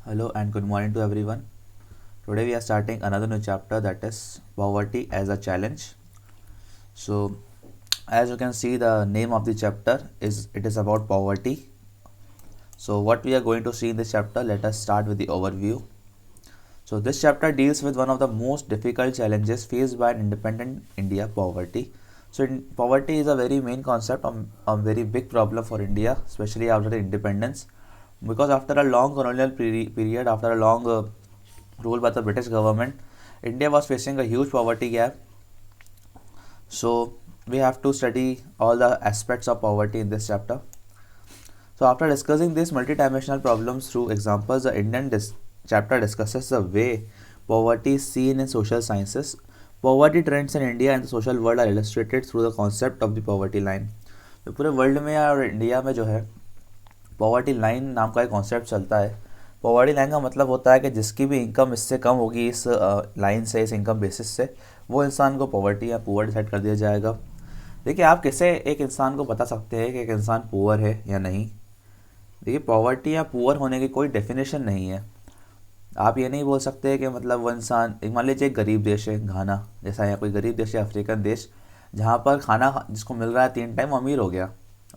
Hello and good morning to everyone. Today we are starting another new chapter, that is poverty as a challenge. So as you can see, the name of the chapter is about poverty. So what we are going to see in this chapter, let us start with the overview. So this chapter deals with one of the most difficult challenges faced by an independent India, poverty. Poverty is a very main concept, a very big problem for India, especially after the independence, because after a long colonial period, after a long rule by the British government, India was facing a huge poverty gap. So we have to study all the aspects of poverty in this chapter. So after discussing these multidimensional problems through examples, the Indian chapter discusses the way poverty is seen in social sciences. Poverty trends in India and the social world are illustrated through the concept of the poverty line. तो पूरे world में और India में जो है poverty line नाम का एक कॉन्सेप्ट चलता है। पॉवर्टी लाइन का मतलब होता है कि जिसकी भी इनकम इससे कम होगी, इस लाइन से, इस इनकम बेसिस से, वो इंसान को पॉवर्टी या पुअर डिसाइड कर दिया जाएगा। देखिए, आप कैसे एक इंसान को बता सकते हैं कि एक इंसान पुअर है या नहीं। देखिए, पॉवर्टी या पुअर होने की कोई डेफिनेशन नहीं है। आप ये नहीं बोल सकते कि मतलब वो इंसान, एक मान लीजिए एक गरीब देश है घाना जैसा, या कोई गरीब देश है अफ्रीकन देश, जहाँ पर खाना जिसको मिल रहा है 3 टाइम, अमीर हो गया।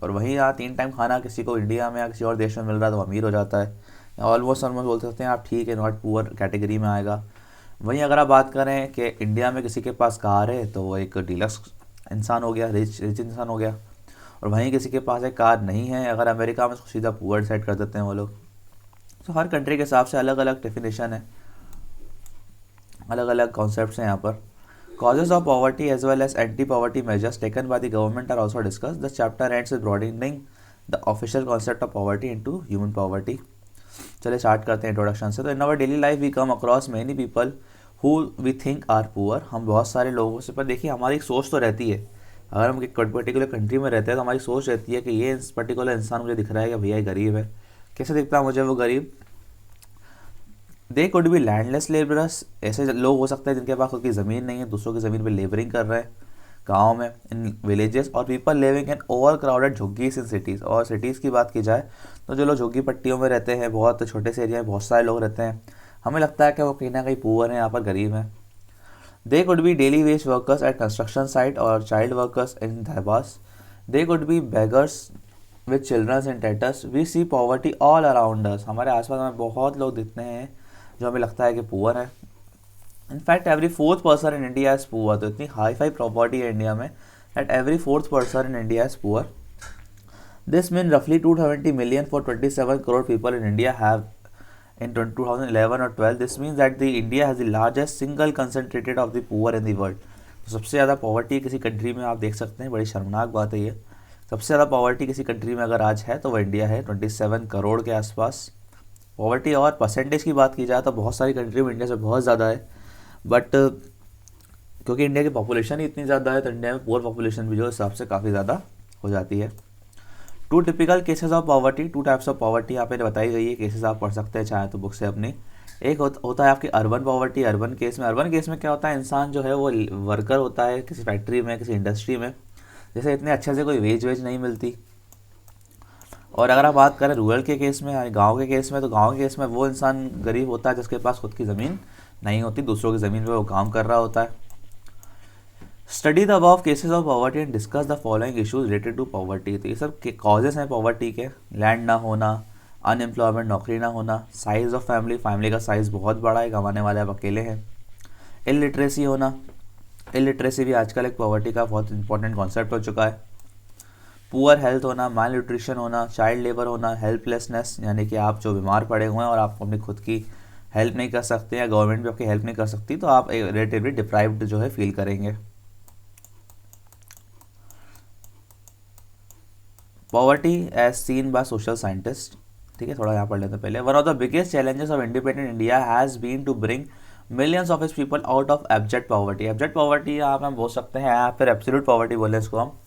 और वहीं यहाँ 3 टाइम खाना किसी को इंडिया में या किसी और देश में मिल रहा है तो अमीर हो जाता है। ऑलमोस्ट ऑलमोस्ट बोल सकते हैं आप, ठीक है, नॉट पुअर कैटेगरी में आएगा। वहीं अगर आप बात करें कि इंडिया में किसी के पास कार है तो वो एक डीलक्स इंसान हो गया, रिच इंसान हो गया। और वहीं किसी के पास एक कार नहीं है, अगर अमेरिका में, उसको सीधा पुअर डिसाइड कर देते हैं वो लोग। तो हर कंट्री के हिसाब से अलग अलग डेफिनेशन है, अलग अलग कॉन्सेप्ट्स हैं यहाँ पर। Causes of poverty as well as anti-poverty measures taken by the government are also discussed. The chapter ends with broadening the official concept of poverty into human poverty. चलिए स्टार्ट करते हैं introduction से। तो in our daily life we come across many people who we think are poor. हम बहुत सारे लोगों से, पर देखिए हमारी एक सोच तो रहती है। अगर हम एक पर्टिकुलर कंट्री में रहते हैं तो हमारी सोच रहती है कि ये पर्टिकुलर इंसान मुझे दिख रहा है कि भैया गरीब है। कैसे दिखता है मुझे वो गरीब? दे कुड बी लैंडलेस लेबरर्स, ऐसे लोग हो सकते हैं जिनके पास खुद की ज़मीन नहीं है, दूसरों की ज़मीन पे लेबरिंग कर रहे हैं गाँव में, इन विलेजेस। और people living in overcrowded झुग्गीज इन सिटीज़। और सिटीज़ की बात की जाए तो जो लोग झुग्गी पट्टियों में रहते हैं, बहुत छोटे से एरिया में बहुत सारे लोग रहते हैं, हमें लगता है कि वो कहीं ना कहीं पुअर हैं, यहाँ पर गरीब हैं। They could be daily wage workers at construction site और child workers in dhabas. They could be beggars with childrens in tents. We see poverty all around us. हमारे आसपास हमें बहुत लोग दिखते हैं जो हमें लगता है कि पुअर है। In fact every fourth person in India is poor. तो इतनी हाई फाई प्रॉपर्टी है इंडिया में that every fourth person in India is poor. This mean रफली 270 million for 27 crore people in India have in 2011 or 12. This means that the India has the largest single concentrated of the poor in the world. तो सबसे ज़्यादा poverty किसी country में आप देख सकते हैं, बड़ी शर्मनाक बात है ये। सबसे ज़्यादा पॉवर्टी किसी कंट्री में अगर आज है तो वह इंडिया है, 27 करोड़ के आसपास पॉवर्टी। और परसेंटेज की बात की जाए तो बहुत सारी कंट्री में इंडिया से बहुत ज़्यादा है, बट क्योंकि इंडिया की पॉपुलेशन ही इतनी ज़्यादा है तो इंडिया में पुअर पॉपुलेशन भी जो हिसाब से काफ़ी ज़्यादा हो जाती है। 2 typical cases of poverty, 2 types of poverty यहाँ पे बताई गई है। केसेस आप पढ़ सकते हैं चाहे तो बुक से अपनी। एक होता है आपकी अर्बन पॉवर्टी। अर्बन केस में क्या होता है, इंसान जो है वो वर्कर होता है किसी फैक्ट्री में, किसी इंडस्ट्री में, जैसे इतने अच्छे से कोई वेज नहीं मिलती। और अगर आप बात करें रूरल के केस में, गांव के केस में, तो गांव के केस में वो इंसान गरीब होता है जिसके पास खुद की ज़मीन नहीं होती, दूसरों की ज़मीन पे वो काम कर रहा होता है। Study the above cases of poverty and discuss the following issues related to poverty. तो ये सब के कॉजेस हैं पॉवर्टी के। लैंड ना होना, अनएम्प्लॉयमेंट, नौकरी ना होना, साइज़ ऑफ फैमिली का साइज़ बहुत बड़ा है, कमाने वाले आप अकेले हैं, इलिटरेसी होना, इलिटरेसी भी आजकल एक पॉवर्टी का बहुत इंपॉर्टेंट कॉन्सेप्ट हो चुका है। पुअर हेल्थ होना, माल न्यूट्रिशन होना, चाइल्ड लेबर होना, हेल्पलेसनेस, यानी कि आप जो बीमार पड़े हुए हैं और आप अपनी खुद की हेल्प नहीं कर सकते या गवर्नमेंट भी आपकी हेल्प नहीं कर सकती, तो आप रिलेटिवली डिप्राइव्ड जो है फील करेंगे। Poverty as seen by social scientist. ठीक है, थोड़ा यहाँ पढ़ लेते हैं पहले। One of the biggest challenges of independent India has been to bring millions of its people out of abject poverty. Abject poverty आप हम बोल सकते हैं, या फिर एब्सोल्यूट पॉवर्टी बोले इसको हम।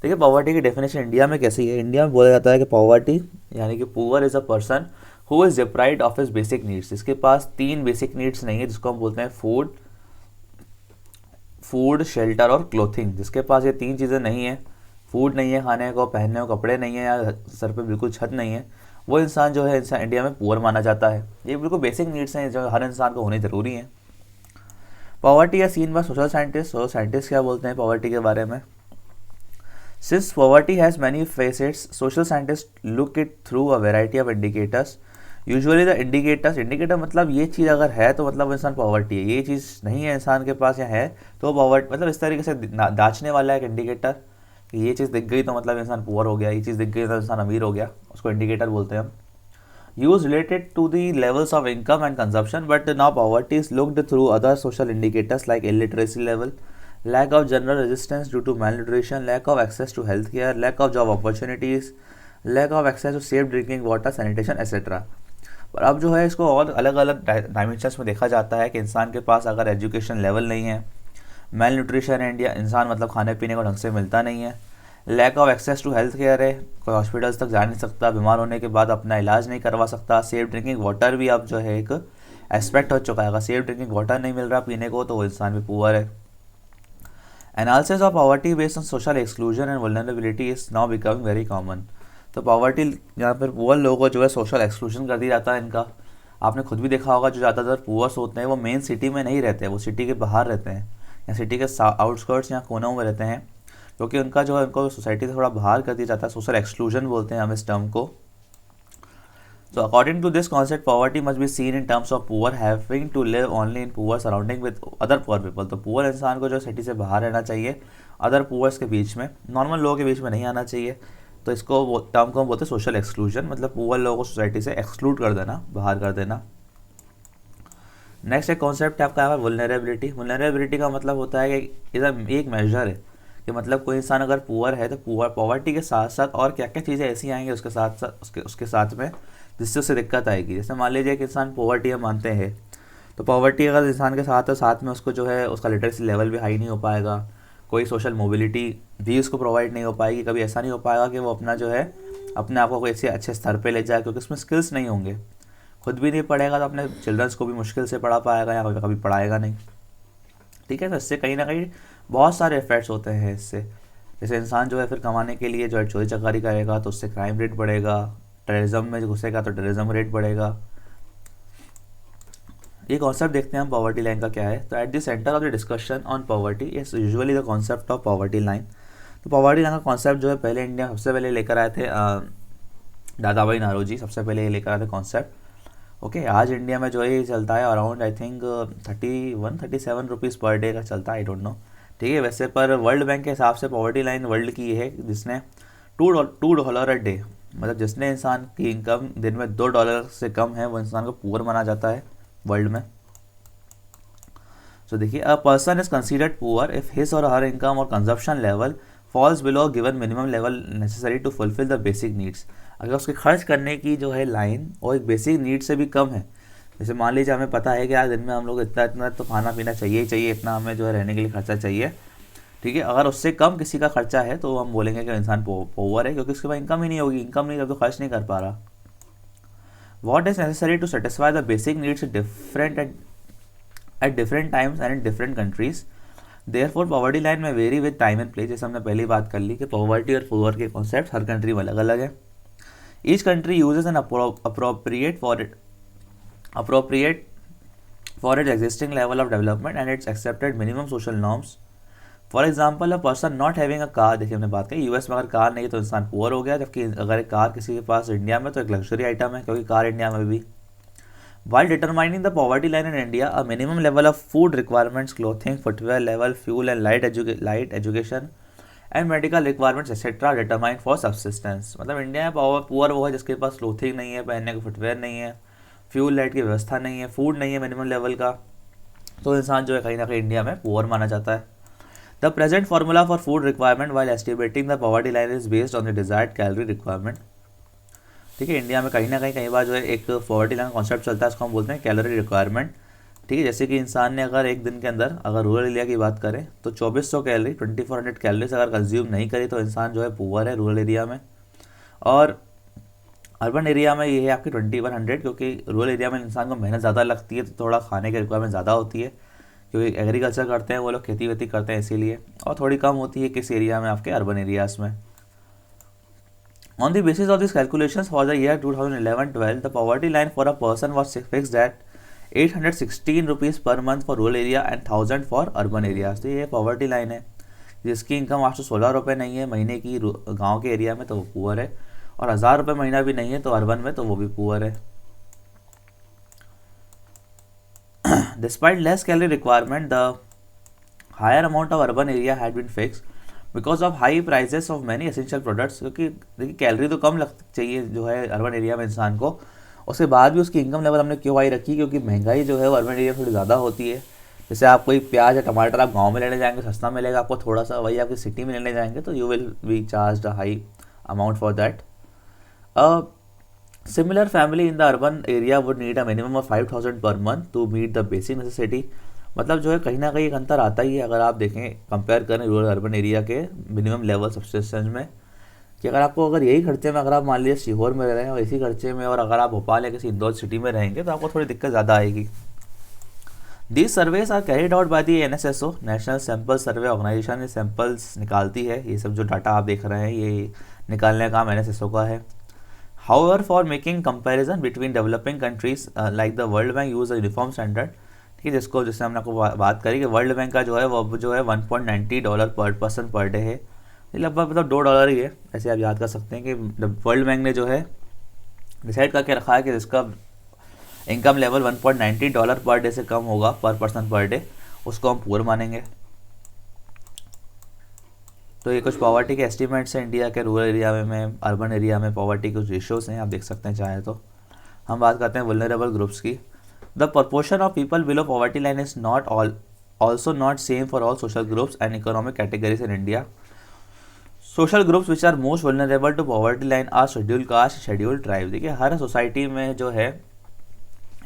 देखिए, पॉवर्टी की डेफिनेशन इंडिया में कैसी है। इंडिया में बोला जाता है कि पॉवर्टी यानी कि poor is a person who is deprived of his basic needs. जिसके पास 3 बेसिक नीड्स नहीं है, जिसको हम बोलते हैं फूड, शेल्टर और क्लोथिंग। जिसके पास ये 3 चीज़ें नहीं है, फूड नहीं है खाने को, पहनने को कपड़े नहीं है, या सर पे बिल्कुल छत नहीं है, वो इंसान जो है इंसान इंडिया में पुअर माना जाता है। ये बिल्कुल बेसिक नीड्स हैं जो हर इंसान को होने ज़रूरी हैं। पॉवर्टी या सीन बाय सोशल साइंटिस्ट क्या बोलते हैं पॉवर्टी के बारे में? Since poverty has many facets, social scientists look it through a variety of indicators. Usually the indicator मतलब ये चीज़ अगर है तो मतलब वो इंसान पॉवर्टी है, ये चीज़ नहीं है इंसान के पास या है तो पॉवर्टी, मतलब इस तरीके से दाचने वाला एक इंडिकेटर, ये चीज़ दिख गई तो मतलब इंसान पुअर हो गया, ये चीज़ दिख गई तो इंसान अमीर हो गया, उसको इंडिकेटर बोलते हैं हम। Use related to the levels of income and consumption, but now poverty is looked through other social indicators like illiteracy level, lack of general resistance due to malnutrition, lack of access to healthcare, lack of job opportunities, lack of access to safe drinking water, sanitation, etc. पर अब जो है इसको और अलग अलग dimensions में देखा जाता है कि इंसान के पास अगर एजुकेशन लेवल नहीं है, मेल न्यूट्रिशन है, इंडिया इंसान मतलब खाने पीने को ढंग से मिलता नहीं है, lack of access to health care है, कोई हॉस्पिटल्स तक जा नहीं सकता, बीमार होने के बाद अपना इलाज नहीं करवा सकता, सेफ ड्रिंकिंग वाटर भी अब जो है एक एस्पेक्ट हो चुका है, अगर सेफ ड्रिंकिंग वाटर नहीं मिल रहा पीने को तो वो इंसान भी पुअर है। Analysis of poverty based on social exclusion and vulnerability is now becoming very common. तो पॉवर्टी यहाँ पर पुअर लोगों को जो है सोशल एक्सक्लूजन कर दिया जाता है इनका। आपने खुद भी देखा होगा जो ज़्यादातर पुअर्स होते हैं वो मेन सिटी में नहीं रहते, वो सिटी के बाहर रहते हैं या सिटी के आउटस्कर्ट्स या कोनों में रहते हैं, क्योंकि उनका जो है उनको सोसाइटी से थोड़ा बाहर कर दिया जाता है, सोशल एक्सक्लूजन बोलते हैं हम इस टर्म को। So according to this concept, poverty must be seen in terms of poor having to live only in poor surrounding with other poor people। तो पुअर इंसान को जो सिटी से बाहर रहना चाहिए, अदर पुअर्स के बीच में, नॉर्मल लोगों के बीच में नहीं आना चाहिए। तो इसको टर्म को हम बोलते हैं सोशल एक्सक्लूजन, मतलब पुअर लोगों को सोसाइटी से एक्सक्लूड कर देना, बाहर कर देना। नेक्स्ट एक कॉन्सेप्ट है आपका वुलनरेबिलिटी। वुलनरेबिलिटी का मतलब होता है कि इधर एक मेजर है कि मतलब कोई इंसान अगर पुअर है तो पॉवर्टी के साथ साथ और क्या क्या चीज़ें ऐसी आएंगी उसके साथ उसके साथ में जिससे उससे दिक्कत आएगी। जैसे मान लीजिए कि इंसान पॉवर्टी हम मानते हैं, तो पॉवर्टी अगर इंसान के साथ है साथ में उसको जो है उसका लिटरेसी लेवल भी हाई नहीं हो पाएगा, कोई सोशल मोबिलिटी भी उसको प्रोवाइड नहीं हो पाएगी, कभी ऐसा नहीं हो पाएगा कि वो अपना जो है अपने आप को कोई ऐसे अच्छे स्तर पे ले जाए, क्योंकि उसमें स्किल्स नहीं होंगे। खुद भी नहीं पढ़ेगा तो अपने चिल्ड्रंस को भी मुश्किल से पढ़ा पाएगा या कभी पढ़ाएगा नहीं। ठीक है, तो इससे कहीं ना कहीं बहुत सारे इफेक्ट्स होते हैं इससे। जैसे इंसान जो है फिर कमाने के लिए जो है चोरी चकारी करेगा तो उससे क्राइम रेट बढ़ेगा, टेररिज्म में घुसेगा तो टेररिज्म रेट बढ़ेगा। ये कॉन्सेप्ट देखते हैं हम पॉवर्टी लाइन का क्या है। तो at the centre of the discussion on poverty is usually the concept of poverty line. तो पॉवर्टी लाइन का कॉन्सेप्ट जो है पहले इंडिया सबसे पहले लेकर आए थे दादा भाई नारोजी, सबसे पहले ये लेकर आए थे कॉन्सेप्ट। ओके, आज इंडिया में जो है ये चलता है around I think 37 rupees per day का चलता है, आई डोंट नो। ठीक है, वैसे पर वर्ल्ड बैंक के हिसाब से पॉवर्टी लाइन वर्ल्ड की ये है जिसने $2 अ डे, मतलब जिसने इंसान की इनकम दिन में $2 से कम है वो इंसान को पुअर माना जाता है वर्ल्ड में। सो देखिए, a person is considered poor if his or her income और consumption level falls below given minimum level necessary to fulfil the basic needs. अगर उसके खर्च करने की जो है लाइन और एक बेसिक नीड से भी कम है, जैसे मान लीजिए हमें पता है कि यार दिन में हम लोग इतना इतना तो खाना पीना चाहिए ही चाहिए, इतना हमें जो है रहने के लिए खर्चा चाहिए। ठीक है, अगर उससे कम किसी का खर्चा है तो हम बोलेंगे कि इंसान पोवर है, क्योंकि उसके पास इनकम ही नहीं होगी, इनकम नहीं जब तो खर्च नहीं कर पा रहा। What is necessary to satisfy the basic needs different at different times and in different countries. Therefore poverty line may vary with time and place. जैसे हमने पहली बात कर ली कि पॉवर्टी और पुअर के कॉन्सेप्ट हर कंट्री में अलग अलग है। Each country uses an appropriate for its existing level of development and its accepted minimum social norms. For example a person not having a car, देखिए हमने बात की यूएस में अगर कार नहीं है तो इंसान पुअर हो गया, जबकि अगर एक कार किसी के पास इंडिया में तो एक लग्जरी आइटम है, क्योंकि कार इंडिया में भी। While determining the poverty line in India, a minimum level of food requirements, clothing, footwear level, fuel and light education and medical requirements etcetera determine for subsistence. मतलब India में poor वो है जिसके पास clothing नहीं है, पहनने को फुटवेयर नहीं है, फ्यूल लाइट की व्यवस्था नहीं है, फूड नहीं है मिनिमम लेवल का, तो इंसान जो है कहीं ना कहीं इंडिया में पुअर माना जाता है। The present formula for food requirement while estimating the poverty line is based on the desired calorie requirement. ठीक है, इंडिया में कहीं ना कहीं बार जो है एक पॉवर्टी लाइन कॉन्सेप्ट चलता है, उसको हम बोलते हैं कैलोरी रिक्वायरमेंट। ठीक है, जैसे कि इंसान ने अगर एक दिन के अंदर अगर रूरल एरिया की बात करें तो 2400 कैलोरी 2400 कैलोरीज अगर कंज्यूम नहीं करी तो इंसान जो है पुअर है रूरल एरिया में। और अर्बन एरिया में ये है आपकी 2100, क्योंकि रूरल एरिया में इंसान को मेहनत ज़्यादा लगती है तो थोड़ा खाने की रिक्वायरमेंट ज़्यादा होती है, क्योंकि एग्रीकल्चर करते हैं वो लोग, खेती वेती करते हैं इसीलिए, और थोड़ी कम होती है किस एरिया में आपके अर्बन एरियाज़ में। On the basis of these calculations for the year 2011-12, the poverty line for a person was fixed at 816 rupees per month for rural area and 1000 for urban areas। तो ये poverty line है जिसकी income 816 रुपये नहीं है महीने की गांव के एरिया में, तो वो पुअर है, और 1000 रुपये महीना भी नहीं है तो अर्बन में, तो वो भी पुअर है। Despite less calorie requirement, the higher amount of urban area had been fixed because of high prices of many essential products। क्योंकि देखिए कैलोरी तो कम लग चाहिए जो है अर्बन एरिया में इंसान को, उसके बाद भी उसकी इनकम लेवल हमने क्यों हाई रखी, क्योंकि महंगाई जो है वो अर्बन एरिया में थोड़ी ज़्यादा होती है। जैसे आप कोई प्याज या टमाटर आप गांव में लेने जाएंगे सस्ता मिलेगा आपको थोड़ा सा, वही आपकी सिटी में लेने जाएंगे तो you will be charge a high amount for that. Similar family in the urban area would need a minimum of 5000 per month to meet the basic necessity। मतलब जो है कहीं ना कहीं एक अंतर आता ही है अगर आप देखें कंपेयर करें रूरल अर्बन एरिया के मिनिमम लेवल सब्सिस्टेंस में, कि अगर यही खर्चे में अगर आप मान लीजिए सीहोर में रह रहे हैं और इसी खर्चे में, और अगर आप भोपाल या किसी इंदौर सिटी में रहेंगे तो आपको थोड़ी दिक्कत ज़्यादा आएगी। These surveys are carried out by the NSSO, National Sample Survey Organisation. ये सैम्पल्स निकालती है, ये सब जो डाटा आप देख रहे हैं ये निकालने का काम NSSO का है। However, for making comparison between developing countries like the World Bank use a uniform standard, ठीक है, जिसको जैसे हमने आपको बात करी कि वर्ल्ड बैंक का जो है वो जो है $1.90 पर पर्सन पर डे है, ये लगभग मतलब $2 ही है। ऐसे आप याद कर सकते हैं कि वर्ल्ड बैंक ने जो है डिसाइड करके रखा है कि जिसका इनकम लेवल $1.90 पर डे से कम होगा पर पर्सन पर डे, उसको हम पुअर मानेंगे। तो ये कुछ पॉवर्टी के एस्टीमेट्स हैं इंडिया के रूरल एरिया में अर्बन एरिया में पॉवर्टी के कुछ रेशियोज हैं, आप देख सकते हैं चाहे तो। हम बात करते हैं वुलनरेबल ग्रुप्स की। The proportion of people below poverty line is not also not same for all social groups and economic categories in India. Social groups which are most vulnerable to poverty line are schedule caste, schedule tribe. देखिए हर society में जो है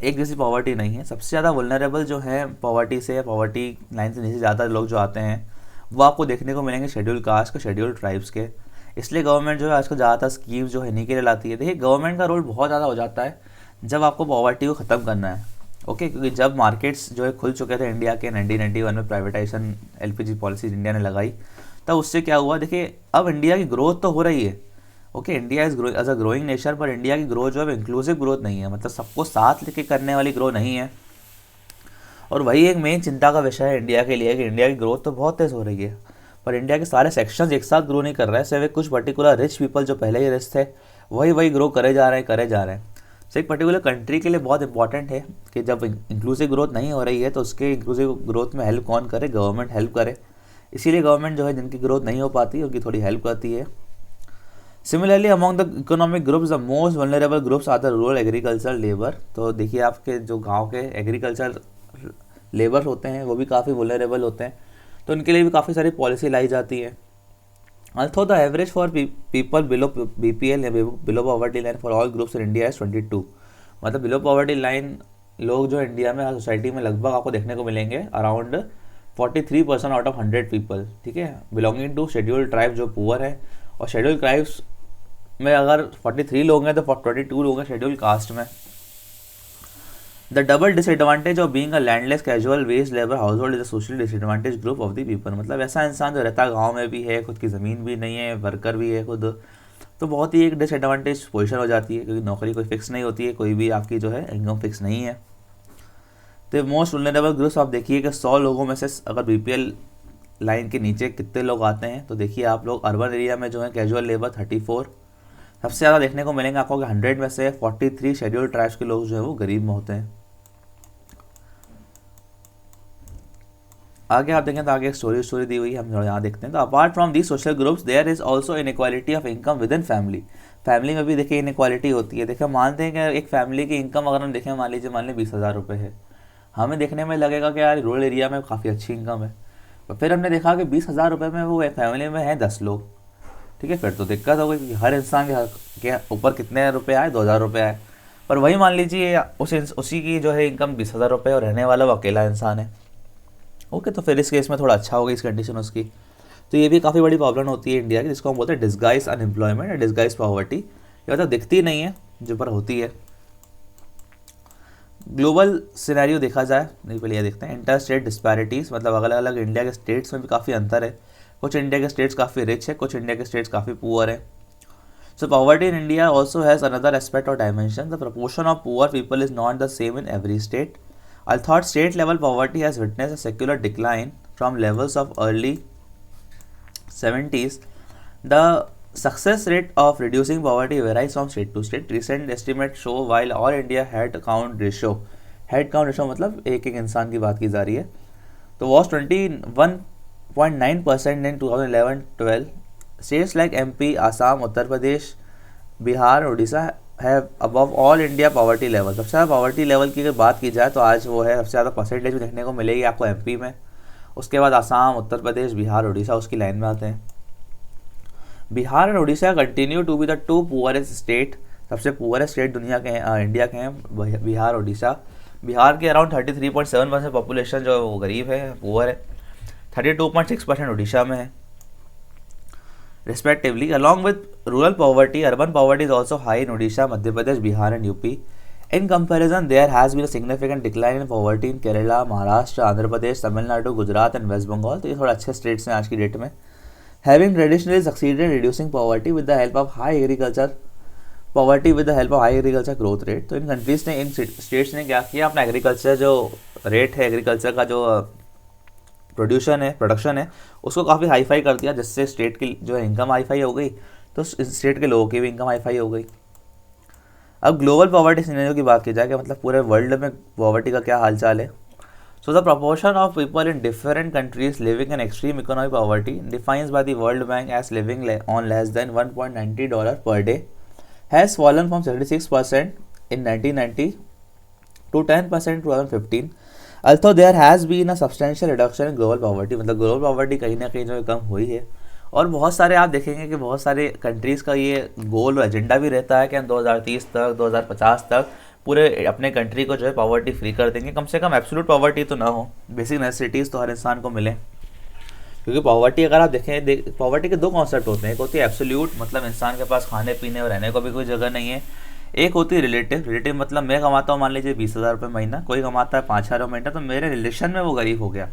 एक जैसी poverty नहीं है, सबसे ज़्यादा वुलनरेबल जो है पॉवर्टी से या पॉवर्टी लाइन से नीचे ज़्यादा लोग जो आते हैं वो आपको देखने को मिलेंगे शेड्यूल कास्ट के, शेड्यूल ट्राइब्स के। इसलिए गवर्नमेंट जो है आजकल ज़्यादातर स्कीम्स जो है इन्हीं के लिए लाती है। देखिए गवर्नमेंट का रोल बहुत ज़्यादा हो जाता है जब आपको पॉवर्टी को ख़त्म करना है, ओके, क्योंकि जब मार्केट्स जो है खुल चुके थे इंडिया के 1991 में प्राइवेटाइजेशन LPG पॉलिसी इंडिया ने लगाई, तब उससे क्या हुआ, देखिए अब इंडिया की ग्रोथ तो हो रही है, okay, India is as a growing nation, पर इंडिया की ग्रोथ जो है इंक्लूसिव ग्रोथ नहीं है, मतलब सबको साथ लेके करने वाली ग्रोथ नहीं है। और वही एक मेन चिंता का विषय है इंडिया के लिए कि इंडिया की ग्रोथ तो बहुत तेज़ हो रही है पर इंडिया के सारे सेक्शंस एक साथ ग्रो नहीं कर रहे हैं। सिर्फ कुछ पर्टिकुलर रिच पीपल जो पहले ही रिच थे वही ग्रो करे जा रहे हैं। सो एक पर्टिकुलर कंट्री के लिए बहुत इंपॉर्टेंट है कि जब इंक्लूसिव ग्रोथ नहीं हो रही है तो उसके इंक्लूसिव ग्रोथ में हेल्प कौन करे, गवर्नमेंट हेल्प करे। इसीलिए गवर्नमेंट जो है जिनकी ग्रोथ नहीं हो पाती उनकी थोड़ी हेल्प करती है। Similarly among the economic groups the most vulnerable groups are the rural agriculture labour. तो देखिए आपके जो गाँव के एग्रीकल्चर लेबर होते हैं वो भी काफ़ी वुलनरेबल होते हैं, तो उनके लिए भी काफ़ी सारी पॉलिसी लाई जाती है। अल्थो the average for people below BPL या below poverty line for all groups in India is 22। मतलब बिलो पॉवर्टी लाइन लोग जो इंडिया में हर सोसाइटी में लगभग आपको देखने को मिलेंगे अराउंड 43% आउट ऑफ 100 पीपल, ठीक है, बिलोंगिंग टू शेड्यूल ट्राइब जो पुअर है। और शेड्यूल ट्राइब्स में अगर 43 लोग हैं तो 22 लोग हैं शेड्यूल कास्ट में। The double disadvantage of being a landless casual veg labour house hold is a social disadvantage group of the people. मतलब ऐसा इंसान जो रहता है गाँव में भी है, खुद की ज़मीन भी नहीं है, वर्कर भी है खुद, तो बहुत ही एक डिसएडवांटेज पोजीशन हो जाती है क्योंकि नौकरी कोई फिक्स नहीं होती है, कोई भी आपकी जो है इनकम फिक्स नहीं है। तो मोस्ट वुलनरेबल ग्रुप्स आप देखिए कि 100 लोगों में से अगर BPL लाइन के नीचे कितने लोग आते हैं, तो देखिए आप लोग अर्बन एरिया में जो है कैजुअल लेबर 34 सबसे ज़्यादा देखने को मिलेंगे आपको कि 100 में से 43 शेड्यूल ट्राइब्स के लोग जो है वो गरीब में होते हैं। आगे आप देखें तो आगे एक स्टोरी दी हुई है, हम यहाँ देखते हैं। तो apart from the social groups there is also inequality of income within family. Family में भी देखिए इनइक्वालिटी होती है। देखिए मानते हैं कि एक फैमिली की इनकम अगर हम देखें मान लें 20,000 रुपये है, हमें देखने में लगेगा कि यार रूरल एरिया में काफ़ी अच्छी इनकम है, तो फिर हमने देखा कि 20,000 रुपये में वो फैमिली में है 10 लोग, ठीक है, फिर तो दिक्कत हो गई कि हर इंसान के ऊपर कितने रुपये आए, 2,000 रुपये आए। पर वही मान लीजिए उसी की जो है इनकम 20,000 रुपये और रहने वाला वो अकेला इंसान है, ओके, तो फिर इस केस में थोड़ा अच्छा होगा इस कंडीशन उसकी। तो ये भी काफ़ी बड़ी प्रॉब्लम होती है इंडिया की, जिसको हम बोलते हैं डिस्गाइज अनएम्प्लॉयमेंट या डिस्गाइज पॉवर्टी। ये मतलब दिखती नहीं है जो पर होती है। ग्लोबल सिनेरियो देखा जाए, नहीं पहले ये देखते हैं इंटर स्टेट डिस्पैरिटीज़, मतलब अलग अलग इंडिया के स्टेट्स में भी काफ़ी अंतर है। कुछ इंडिया के स्टेट्स काफ़ी रिच है, कुछ इंडिया के स्टेट्स काफ़ी पुअर है। So poverty in India also has another aspect or dimension. The proportion of poor people is not the same in every state. Although state level poverty has witnessed a secular decline from levels of early 70s, the success rate of reducing poverty varies from state to state. Recent estimates show while all India head count ratio मतलब एक इंसान की बात की जा रही है, तो was 21.9% in 2011-12. States like MP, Assam, Uttar Pradesh, Bihar, Orissa have above all India poverty level. सबसे ज़्यादा पॉवर्टी लेवल की अगर बात की जाए तो आज वो है, सबसे ज़्यादा परसेंटेज भी देखने को मिलेगी आपको एमपी में. उसके बाद आसाम, उत्तर प्रदेश, बिहार, उड़ीसा उसकी लाइन में आते हैं. बिहार और Orissa continue to be the two poorest state. सबसे पुअरेस्ट स्टेट दुनिया के हैं, इंडिया के हैं बिहार और उड़ीसा. बिहार के अराउंड 33.7% पॉपुलेशन जो है वो गरीब है, पुअर है. 32.6% उड़ीसा में है respectively. Along with rural poverty, urban poverty is also high in Odisha, Madhya Pradesh, Bihar and UP. In comparison, there has been a significant decline in poverty in Kerala, Maharashtra, Andhra Pradesh, Tamil Nadu, Gujarat and West Bengal. तो ये थोड़ा अच्छे states हैं आज की date में. Having traditionally succeeded in reducing poverty with the help of high agriculture growth rate. तो इन countries ने, इन स्टेट्स ने क्या किया, अपना एग्रीकल्चर जो रेट है, एग्रीकल्चर का जो प्रोडक्शन है उसको काफ़ी हाईफाई कर दिया, जिससे स्टेट की जो है इनकम हाईफाई हो गई, तो स्टेट के लोगों की भी इनकम हाईफाई हो गई. अब ग्लोबल पॉवर्टी सिनेरियो की बात की जाए कि मतलब पूरे वर्ल्ड में पॉवर्टी का क्या हालचाल है. So the proportion of people in different countries living in extreme economic poverty defines by the World Bank as living on less than $1.90 per day has fallen from 76% in 1990 to 10% in 2015. Although there has been a substantial reduction in global poverty, मतलब global poverty कहीं ना कहीं जो है कम हुई है. और बहुत सारे आप देखेंगे कि बहुत सारे कंट्रीज़ का ये गोल और एजेंडा भी रहता है कि हम 2030 तक 2050 तक पूरे अपने कंट्री को जो है पॉवर्टी फ्री कर देंगे. कम से कम एब्सोल्यूट पॉवर्टी तो ना हो, बेसिक नेसेसिटीज़ तो हर इंसान को मिले. क्योंकि पॉवर्टी अगर आप देखें, पॉवर्टी के दो कॉन्सेप्ट होते हैं. एक होती है एब्सोल्यूट, मतलब इंसान के पास खाने पीने और रहने को भी कोई जगह नहीं है. एक होती है रिलेटिव मतलब मैं कमाता हूँ मान लीजिए 20,000 रुपये महीना, कोई कमाता है 5,000 महीना, तो मेरे रिलेशन में वो गरीब हो गया.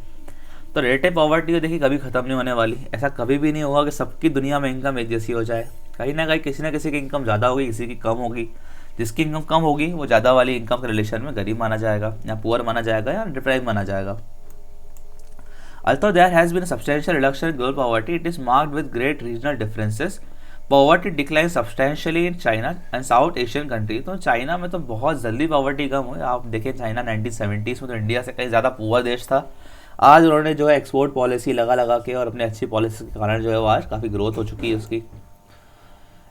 तो रिलेटिव पॉवर्टी तो देखिए कभी ख़त्म नहीं होने वाली. ऐसा कभी भी नहीं होगा कि सबकी दुनिया में इनकम एक जैसी हो जाए. कहीं ना कहीं किसी न किसी की इनकम ज़्यादा होगी, किसी की कम होगी. जिसकी इनकम कम होगी वो ज़्यादा वाली इनकम के रिलेशन में गरीब माना जाएगा, या पुअर माना जाएगा, या डिप्राइव माना जाएगा. Although there has been a substantial reduction in global poverty, it is marked with great regional differences. Poverty decline substantially in China and south Asian country. तो चाइना में तो बहुत जल्दी पॉवर्टी कम हुई. आप देखें चाइना 1970s में तो इंडिया से कहीं ज़्यादा पुअर देश था. आज उन्होंने जो है एक्सपोर्ट पॉलिसी लगा के और अपनी अच्छी पॉलिसी के कारण जो है वो आज काफ़ी ग्रोथ हो चुकी है उसकी.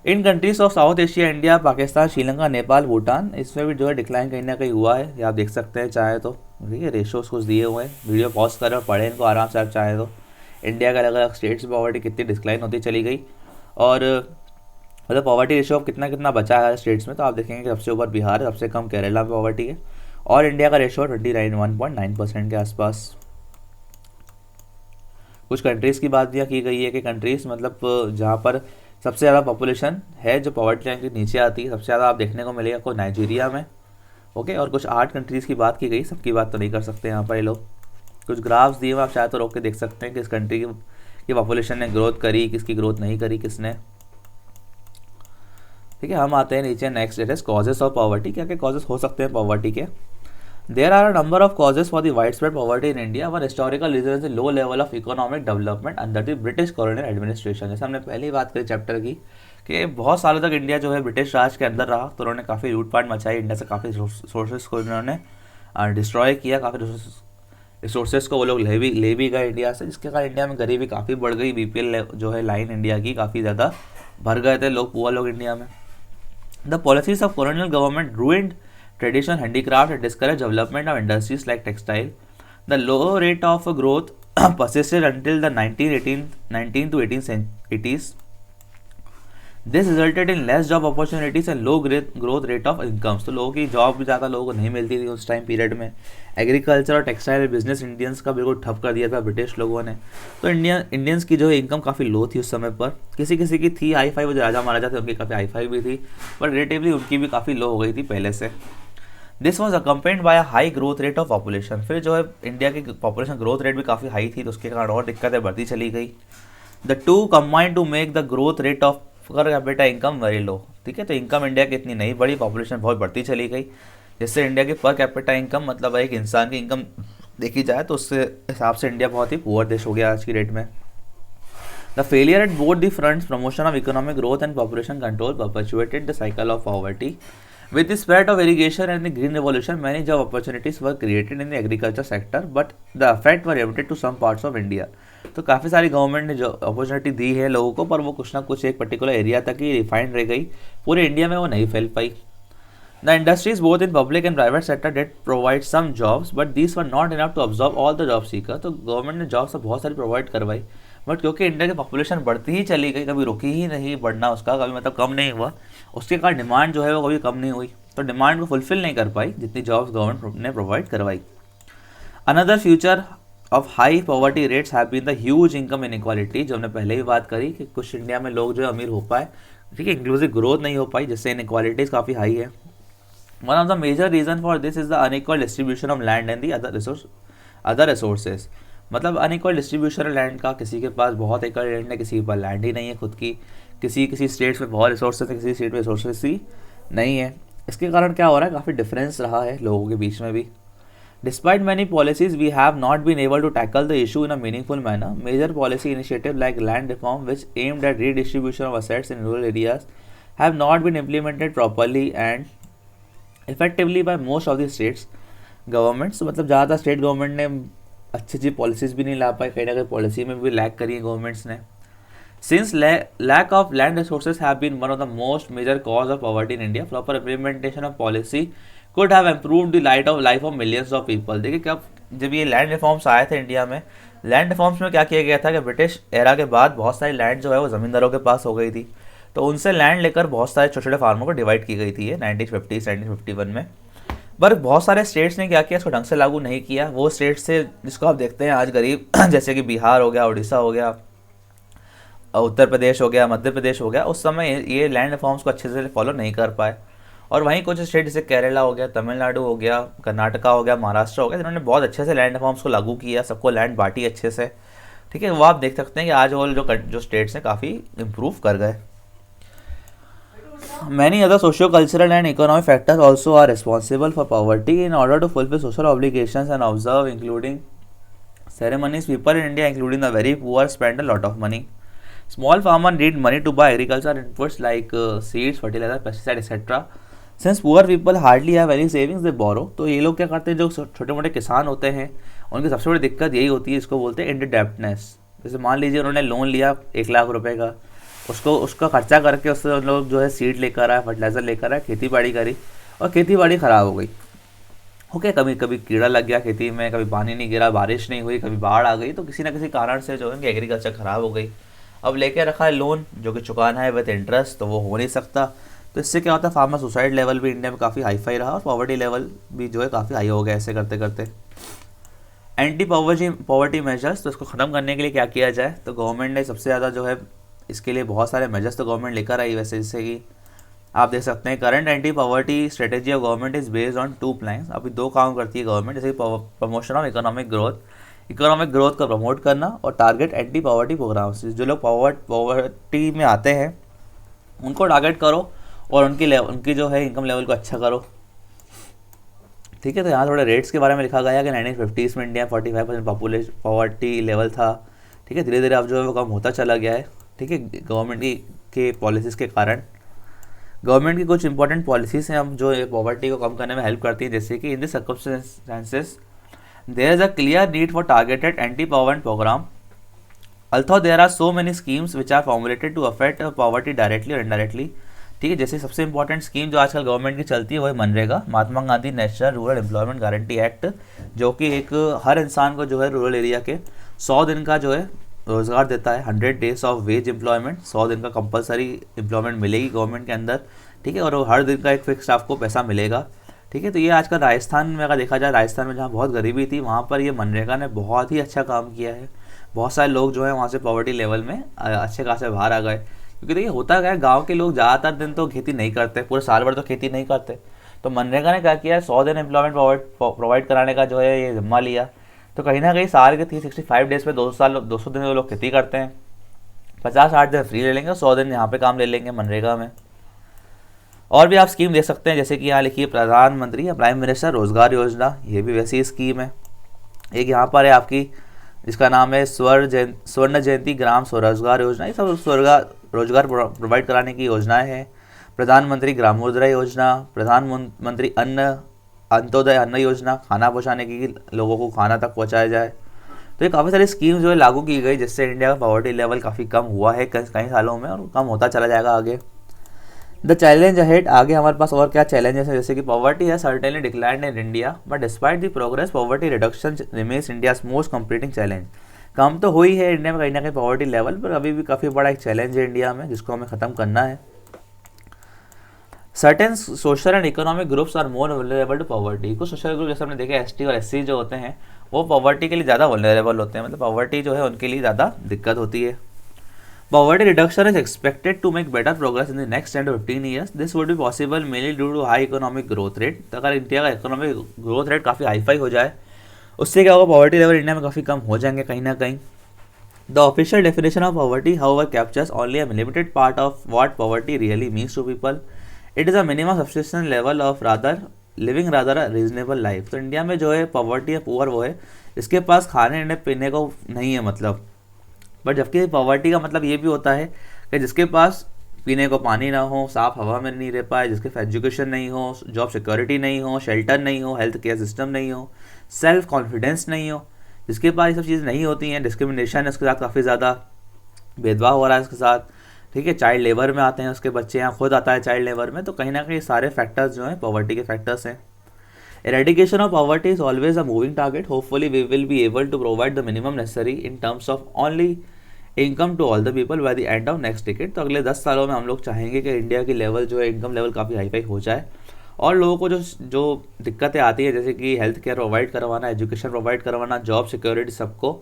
In countries of South Asia, India, Pakistan, Sri Lanka, Nepal, Bhutan, इसमें भी जो है डिक्लाइन कहीं ना कहीं हुआ है. ये आप देख सकते हैं चाहे तो. ठीक है, रेशोज कुछ दिए हुए हैं, वीडियो पॉज करें और पढ़ें इनको आराम से आप चाहे तो. इंडिया के अलग अलग स्टेट्स में पॉवर्टी कितनी डिक्लाइन होती चली गई और मतलब पॉवर्टी रेशो कितना बचा है स्टेट्स में. तो आप देखेंगे कि सबसे ऊपर बिहार है, सबसे कम केरला में पॉवर्टी है, और इंडिया का रेशो 1.9% के आसपास. कुछ कंट्रीज़ की बात यह की गई है कि कंट्रीज़ मतलब जहाँ पर सबसे ज़्यादा पॉपुलेशन है जो पॉवर्टी लाइन के नीचे आती है, सबसे ज़्यादा आप देखने को मिलेगा को नाइजीरिया में. ओके, और कुछ 8 कंट्रीज़ की बात की गई, सबकी बात तो नहीं कर सकते यहाँ पर ये लोग. कुछ ग्राफ्स दिए हुए आप चाहे तो रोक के देख सकते हैं कि इस कंट्री की पॉपुलेशन ने ग्रोथ करी, किसकी ग्रोथ नहीं करी, किसने. ठीक है, हम आते हैं नीचे next it is causes of poverty. क्या क्या कॉजेस हो सकते हैं पॉवर्टी के. There are a number of causes for the wide spread poverty in India. One historical reason is low level of economic development under the British colonial administration. जैसे हमने पहले ही बात करी चैप्टर की कि बहुत सालों तक इंडिया जो है ब्रिटिश राज के अंदर रहा, तो उन्होंने काफ़ी लूटपाट मचाई. इंडिया से काफ़ी सोर्सेज को उन्होंने डिस्ट्रॉय किया, काफ़ी रिसोर्सेज को वो लोग ले भी गए इंडिया से, जिसके कारण इंडिया में गरीबी काफ़ी बढ़ गई. BPL जो है लाइन इंडिया की काफ़ी ज़्यादा भर गए थे लोग, पुअर लोग इंडिया में. The policies of colonial government ruined traditional handicraft and discouraged development of industries like textile. The low rate of growth persisted until the 19 to 1880s. This resulted in less job opportunities and low growth rate of incomes. तो लोगों की job भी ज़्यादा लोगों को नहीं मिलती थी उस टाइम पीरियड में. एग्रीकल्चर और टेक्सटाइल बिजनेस इंडियंस का बिल्कुल ठप कर दिया था ब्रिटिश लोगों ने. तो इंडियंस की जो है इनकम काफ़ी लो थी उस समय पर. किसी की थी हाई फाई, वो जो राजा महाराजा थे उनकी काफ़ी हाई फाई भी थी, पर रिलेटिवली उनकी भी काफ़ी लो हो गई थी पहले से. This was accompanied by a high growth rate of population. फिर जो है इंडिया की पॉपुलेशन ग्रोथ रेट भी काफ़ी हाई थी, तो उसके कारण और दिक्कतें बढ़ती चली गई. The two combined to make the growth rate of per capita income very low. ठीक है, तो इनकम इंडिया की इतनी नहीं बढ़ी, पॉपुलेशन बहुत बढ़ती चली गई, जिससे इंडिया की पर कैपिटा इनकम मतलब एक इंसान की इनकम देखी जाए तो उससे हिसाब से इंडिया बहुत ही पुअर देश हो गया आज की डेट में। The failure at both the fronts, promotion of economic growth and population control, perpetuated the cycle of poverty. With the spread of irrigation and the green revolution, many job opportunities were created in the agriculture sector, but the effect were limited to some parts of India. तो काफ़ी सारी government ने जो opportunity दी है लोगों को, पर वो कुछ ना कुछ एक पर्टिकुलर एरिया तक ही रिफाइंड रह गई, पूरे इंडिया में वो नहीं फैल पाई। The industries both in public and private sector did provide some jobs, but these were not enough to absorb all the job seeker. तो गवर्नमेंट ने जॉब्स तो बहुत सारी प्रोवाइड करवाई, बट क्योंकि इंडिया की पॉपुलेशन बढ़ती ही चली गई, कभी रुकी ही नहीं बढ़ना उसका, कभी मतलब कम नहीं हुआ, उसके कारण डिमांड जो है वो कभी कम नहीं हुई, तो डिमांड को फुलफिल नहीं कर पाई जितनी जॉब्स गवर्नमेंट ने प्रोवाइड करवाई। Another future of high poverty rates have been the huge income inequality, जो हमने पहले भी बात करी कि कुछ इंडिया में लोग जो है अमीर हो पाए, ठीक है, इंक्लूसिव ग्रोथ नहीं हो पाई, जिससे इनइक्वालिटीज़ काफ़ी हाई है। One of the major reason for this is the unequal distribution of land and the other resources. मतलब अनइक्वल डिस्ट्रीब्यूशन लैंड का, किसी के पास बहुत एकड़ लैंड है, किसी के पास लैंड ही नहीं है खुद की, किसी स्टेट्स में बहुत रिसोर्सेज है, किसी स्टेट में रिसोर्सेज ही नहीं है। इसके कारण क्या हो रहा है, काफ़ी डिफरेंस रहा है लोगों के बीच में भी। Despite many policies, we have not been able to tackle the issue in a meaningful manner. Major policy initiatives like land reform, which aimed at redistribution of assets in rural areas, have not been implemented properly and effectively by most of the states governments. मतलब ज़्यादातर state government ने अच्छी policies भी नहीं ला पाई, कहीं ना कहीं policy में भी लैक करी है गवर्नमेंट्स ने। Since lack of land resources have been one of the most major cause of poverty in India, proper implementation of policy could have improved the life of millions of people. देखिए जब ये land reforms आए थे India में, land reforms में क्या किया गया था कि ब्रिटिश एरा के बाद बहुत सारी लैंड जो है वो ज़मींदारों के पास हो गई थी, तो उनसे लैंड लेकर बहुत सारे छोटे छोटे फार्मों को डिवाइड की गई थी ये 1951 में। पर बहुत सारे स्टेट्स ने क्या किया, इसको ढंग से लागू नहीं किया। वो स्टेट्स से जिसको आप देखते हैं आज गरीब जैसे कि बिहार हो गया, उड़ीसा हो गया, उत्तर प्रदेश हो गया, मध्य प्रदेश हो गया, उस समय ये लैंड रिफॉर्म्स को अच्छे से फॉलो नहीं कर पाए। और वहीं कुछ स्टेट जैसे केरला हो गया, तमिलनाडु हो गया, कर्नाटका हो गया, महाराष्ट्र हो गया, जिन्होंने बहुत अच्छे से लैंड रिफॉर्म्स को लागू किया, सबको लैंड बांटी अच्छे से। ठीक है, वो आप देख सकते हैं कि आज वो जो स्टेट्स हैं काफ़ी इम्प्रूव कर गए। Many other socio-cultural and economic factors also are responsible for poverty. In order to fulfill social obligations and observe, including ceremonies, people in India, including the very poor, spend a lot of money. Small farmers need money to buy agricultural inputs like seeds, fertilizer, pesticides, etc. Since poor people hardly have any savings, they borrow. तो ये लोग क्या करते हैं, जो छोटे मोटे किसान होते हैं, उनकी सबसे बड़ी दिक्कत यही होती है, इसको बोलते हैं इंडेप्टनेस। जैसे मान लीजिए उन्होंने लोन लिया 1 लाख रुपए का, उसका खर्चा करके उससे उन लोग जो है सीड लेकर आए, फर्टिलाइज़र लेकर आए, खेती बाड़ी करी और खेती बाड़ी ख़राब हो गई। ओके, कभी कभी कीड़ा लग गया खेती में, कभी पानी नहीं गिरा, बारिश नहीं हुई, कभी बाढ़ आ गई, तो किसी ना किसी कारण से जो है एग्रीकल्चर ख़राब हो गई। अब लेके रखा है लोन जो कि चुकाना है विद इंटरेस्ट, तो वो हो नहीं सकता। तो इससे क्या होता है, फार्मर सुसाइड लेवल भी इंडिया में काफ़ी हाई फाई रहा और पॉवर्टी लेवल भी जो है काफ़ी हाई हो गया ऐसे करते करते। एंटी पॉवर्टी मेजर्स, तो इसको ख़त्म करने के लिए क्या किया जाए, तो गवर्नमेंट ने सबसे ज़्यादा जो है इसके लिए बहुत सारे मेजर्स तो गवर्नमेंट लेकर आई वैसे, जैसे कि आप देख सकते हैं current anti poverty strategy of government is based on 2 plans. अभी 2 काम करती है गवर्नमेंट, जैसे प्रमोशन ऑफ इकोनॉमिक ग्रोथ को प्रमोट करना और टारगेट एंटी पॉवर्टी प्रोग्राम्स। जो लोग पॉवर्टी में आते हैं उनको टारगेट करो और उनकी जो है इनकम लेवल को अच्छा करो। ठीक है, तो यहाँ थोड़े रेट्स के बारे में लिखा गया है कि 1950s में इंडिया 45% पॉपुलेशन पॉवर्टी लेवल था। ठीक है, धीरे धीरे अब जो है वो कम होता चला गया है। ठीक है, गवर्नमेंट के पॉलिसीज़ के कारण। गवर्नमेंट की कुछ इंपॉर्टेंट पॉलिसीज़ हैं अब जो पॉवर्टी को कम करने में हेल्प करती हैं, जैसे कि in the circumstances there is a clear need for targeted anti poverty program, although there are so many schemes which are formulated to affect poverty directly और इनडायरेक्टली। ठीक है, जैसे सबसे इंपॉर्टेंट स्कीम जो आजकल गवर्नमेंट की चलती है वो है मनरेगा, Mahatma Gandhi national rural employment guarantee act, जो कि एक हर इंसान को जो है रूरल एरिया के 100 दिन का जो है रोज़गार देता है। 100 डेज ऑफ वेज एम्प्लॉयमेंट, 100 दिन का कंपलसरी एम्प्लॉयमेंट मिलेगी गवर्नमेंट के अंदर। ठीक है, और हर दिन का एक फिक्स आपको पैसा मिलेगा। ठीक है, तो ये आजकल राजस्थान में अगर देखा जाए, राजस्थान में जहाँ बहुत गरीबी थी वहाँ पर ये मनरेगा ने बहुत ही अच्छा काम किया है। बहुत सारे लोग जो है वहाँ से पॉवर्टी लेवल में अच्छे खासे बाहर आ गए, क्योंकि देखिए होता क्या है, गाँव के लोग ज़्यादातर दिन तो खेती नहीं करते, पूरे साल भर तो खेती नहीं करते। तो मनरेगा ने क्या किया है, 100 दिन एम्प्लॉयमेंट प्रोवाइड कराने का जो है ये जिम्मा लिया। तो कहीं ना कहीं साल के 365 डेज में 200 दिन वो लोग खेती करते हैं। 50-60 दिन फ्री ले लेंगे, 100 दिन यहाँ पे काम ले लेंगे मनरेगा में। और भी आप स्कीम देख सकते हैं, जैसे कि यहाँ लिखिए प्रधानमंत्री या प्राइम मिनिस्टर रोजगार योजना, ये भी वैसी ही स्कीम है। एक यहाँ पर है आपकी जिसका नाम है स्वर्ण जयंती ग्राम स्वरोजगार योजना, ये सब रोजगार प्रोवाइड कराने की योजनाएं हैं। प्रधानमंत्री ग्रामोदय योजना, प्रधानमंत्री अंत्योदय अन्न योजना, खाना पहुँचाने की, लोगों को खाना तक पहुँचाया जाए। तो ये काफ़ी सारी स्कीम जो है लागू की गई, जिससे इंडिया का पॉवर्टी लेवल काफ़ी कम हुआ है कई सालों में, और कम होता चला जाएगा आगे। द चैलेंज अहेड, आगे हमारे पास और क्या चैलेंजेस है, जैसे कि पॉवर्टी है certainly declined in India, but despite the progress poverty reduction remains India's most competing challenge. कम तो हुई है इंडिया में कहीं ना कहीं पॉवर्टी लेवल, पर अभी भी काफ़ी बड़ा एक चैलेंज है इंडिया में, जिसको हमें ख़त्म करना है। Certain social and economic groups are more vulnerable to poverty, कुछ सोशल ग्रुप जैसे हमने देखे एसटी और एससी जो होते हैं वो पॉवर्टी के लिए ज़्यादा वल्नरेबल होते हैं, मतलब पॉवर्टी जो है उनके लिए ज़्यादा दिक्कत होती है। Poverty reduction is expected to make better progress in the next 10 to 15 years. This would be possible mainly due to high economic growth rate. तो अगर इंडिया का इकोनॉमिक ग्रोथ रेट काफ़ी हाईफाई हो जाए, उससे क्या होगा, पॉवर्टी लेवल इंडिया में काफ़ी कम हो जाएंगे कहीं ना कहीं। The official definition of poverty however captures only a limited part of what poverty really means to people. It is a minimum subsistence level of living rather a reasonable life. तो India में जो है poverty है poor वो है जिसके पास खाने पीने को नहीं है, मतलब, बट जबकि पॉवर्टी का मतलब ये भी होता है कि जिसके पास पीने को पानी ना हो, साफ हवा में नहीं रह पाए, जिसके पास एजुकेशन नहीं हो, जॉब सिक्योरिटी नहीं हो, शेल्टर नहीं हो, हेल्थ केयर सिस्टम नहीं हो, सेल्फ कॉन्फिडेंस नहीं हो, जिसके पास ये सब चीज़ें नहीं होती हैं, डिस्क्रिमिनेशन है उसके साथ, काफ़ी ज़्यादा भेदभाव हो रहा है उसके साथ, ठीक है, चाइल्ड लेबर में आते हैं उसके बच्चे, यहाँ खुद आता है चाइल्ड लेबर में, तो कहीं ना कहीं सारे फैक्टर्स जो हैं पॉवर्टी के फैक्टर्स हैं। Eradication of poverty is always a moving target. Hopefully, we will be able to provide the minimum necessary in terms of only income to all the people by the end of next decade. तो अगले 10 सालों में हम लोग चाहेंगे कि India की level जो है इनकम लेवल काफ़ी हाई फाई हो जाए, और लोगों को जो दिक्कतें आती है जैसे कि हेल्थ केयर प्रोवाइड करवाना, एजुकेशन प्रोवाइड करवाना, जॉब सिक्योरिटी, सबको,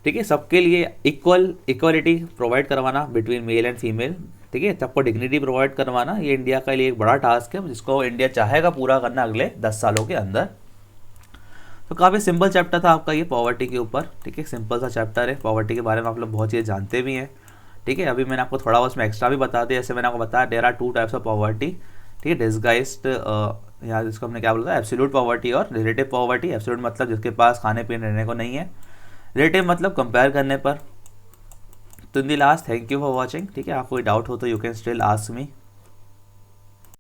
ठीक है, सबके लिए इक्वलिटी प्रोवाइड करवाना बिटवीन मेल एंड फीमेल, ठीक है, सबको डिग्निटी प्रोवाइड करवाना, ये इंडिया का लिए एक बड़ा टास्क है जिसको इंडिया चाहेगा पूरा करना अगले 10 सालों के अंदर। तो काफ़ी सिंपल चैप्टर था आपका ये पॉवर्टी के ऊपर, ठीक है, सिंपल सा चैप्टर है। पॉवर्टी के बारे में आप लोग बहुत चीज़ें जानते भी हैं, ठीक है। अभी मैंने आपको थोड़ा उसमें एक्स्ट्रा भी बता दिया, जैसे मैंने आपको बताया there are 2 types of poverty, ठीक है, डिस्गाइज्ड, यहाँ जिसको हमने क्या बोला था, एब्सोल्यूट पॉवर्टी और रिलेटिव पॉवर्टी। एब्सोल्यूट मतलब जिसके पास खाने पीने रहने को नहीं है, रिलेटिव मतलब कंपेयर करने पर। तो in the last, thank you for watching, ठीक है। आप कोई डाउट हो तो you can still ask me.